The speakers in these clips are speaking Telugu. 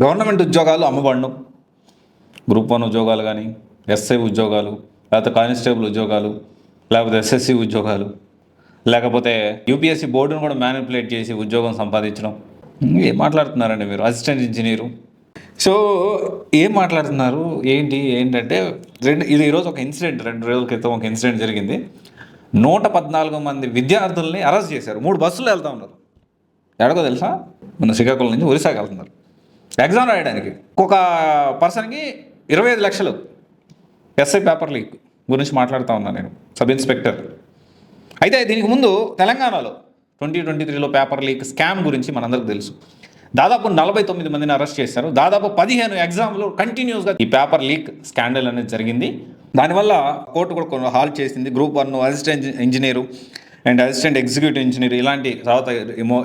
గవర్నమెంట్ ఉద్యోగాలు అమ్మబడను. గ్రూప్ 1 ఉద్యోగాలు కానీ, ఎస్ఐ ఉద్యోగాలు, లేకపోతే కానిస్టేబుల్ ఉద్యోగాలు, లేకపోతే ఎస్ఎస్సి ఉద్యోగాలు, లేకపోతే యూపీఎస్సీ బోర్డును కూడా మ్యానిపులేట్ చేసి ఉద్యోగం సంపాదించడం. ఏం మాట్లాడుతున్నారండి మీరు? Assistant engineer. సో ఏం మాట్లాడుతున్నారు ఏంటంటే ఇది ఈరోజు ఒక ఇన్సిడెంట్, 2 రోజుల క్రితం ఒక ఇన్సిడెంట్ జరిగింది. 114 మంది విద్యార్థుల్ని అరెస్ట్ చేశారు. 3 బస్సులు వెళ్తూ ఉన్నారు. ఎక్కడికో తెలుసా? మన శ్రీకాకుళం నుంచి ఒరిస్సాకి వెళ్తున్నారు ఎగ్జామ్ రాయడానికి. ఒక్కొక్క పర్సన్కి 25 లక్షలు. ఎస్ఐ పేపర్ లీక్ గురించి మాట్లాడుతూ ఉన్నాను నేను, సబ్ ఇన్స్పెక్టర్. అయితే దీనికి ముందు తెలంగాణలో 2023లో పేపర్ లీక్ స్కామ్ గురించి మనందరికీ తెలుసు. దాదాపు 49 మందిని అరెస్ట్ చేశారు. దాదాపు 15 ఎగ్జామ్లు కంటిన్యూస్గా ఈ పేపర్ లీక్ స్కాండల్ అనేది జరిగింది. దానివల్ల కోర్టు కూడా కొన్ని హాల్ట్ చేసింది. Group 1 assistant engineer and assistant executive engineer, ఇలాంటి తర్వాత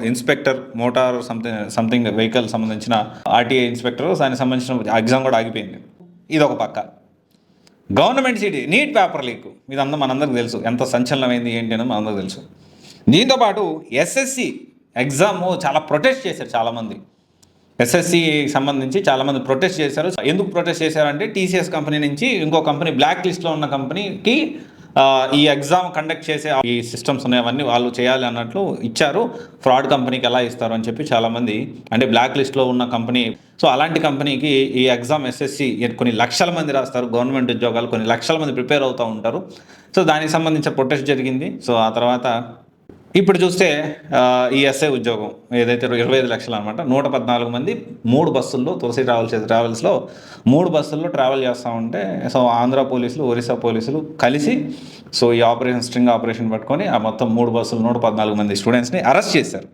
ఇన్స్పెక్టర్ మోటార్ సంథింగ్ వెహికల్ సంబంధించిన ఆర్టీఐ ఇన్స్పెక్టర్, దానికి సంబంధించిన ఎగ్జామ్ కూడా ఆగిపోయింది. ఇది ఒక పక్క. Government city neat paper leak, ఇదంతా మనందరికీ తెలుసు. ఎంత సంచలనమైంది ఏంటి అనేది మనందరికీ తెలుసు. దీంతోపాటు ఎస్ఎస్సి ఎగ్జామ్ చాలా ప్రొటెస్ట్ చేశారు చాలామంది. ఎస్ఎస్సి సంబంధించి చాలామంది ప్రొటెస్ట్ చేశారు. ఎందుకు ప్రొటెస్ట్ చేశారంటే టీసీఎస్ కంపెనీ నుంచి ఇంకో కంపెనీ, బ్లాక్ లిస్ట్లో ఉన్న కంపెనీకి ఈ ఎగ్జామ్ కండక్ట్ చేసే ఈ సిస్టమ్స్ ఉన్నాయి, అవన్నీ వాళ్ళు చేయాలి అన్నట్లు ఇచ్చారు. ఫ్రాడ్ కంపెనీకి ఎలా ఇస్తారు అని చెప్పి చాలామంది, అంటే బ్లాక్ లిస్ట్లో ఉన్న కంపెనీ, సో అలాంటి కంపెనీకి ఈ ఎగ్జామ్ ఎస్ఎస్సి కొన్ని లక్షల మంది రాస్తారు. గవర్నమెంట్ ఉద్యోగాలు కొన్ని లక్షల మంది ప్రిపేర్ అవుతూ ఉంటారు. సో దానికి సంబంధించిన ప్రొటెస్ట్ జరిగింది. సో ఆ తర్వాత ఇప్పుడు చూస్తే ఈ ఎస్ఐ ఉద్యోగం ఏదైతే 25 లక్షలు అనమాట, 114 మంది 3 బస్సుల్లో, తులసి ట్రావెల్స్లో 3 బస్సుల్లో ట్రావెల్ చేస్తూ ఉంటే, సో ఆంధ్ర పోలీసులు, ఒరిస్సా పోలీసులు కలిసి సో ఈ స్ట్రింగ్ ఆపరేషన్ పట్టుకొని ఆ మొత్తం 3 బస్సులు 114 మంది స్టూడెంట్స్ని అరెస్ట్ చేశారు.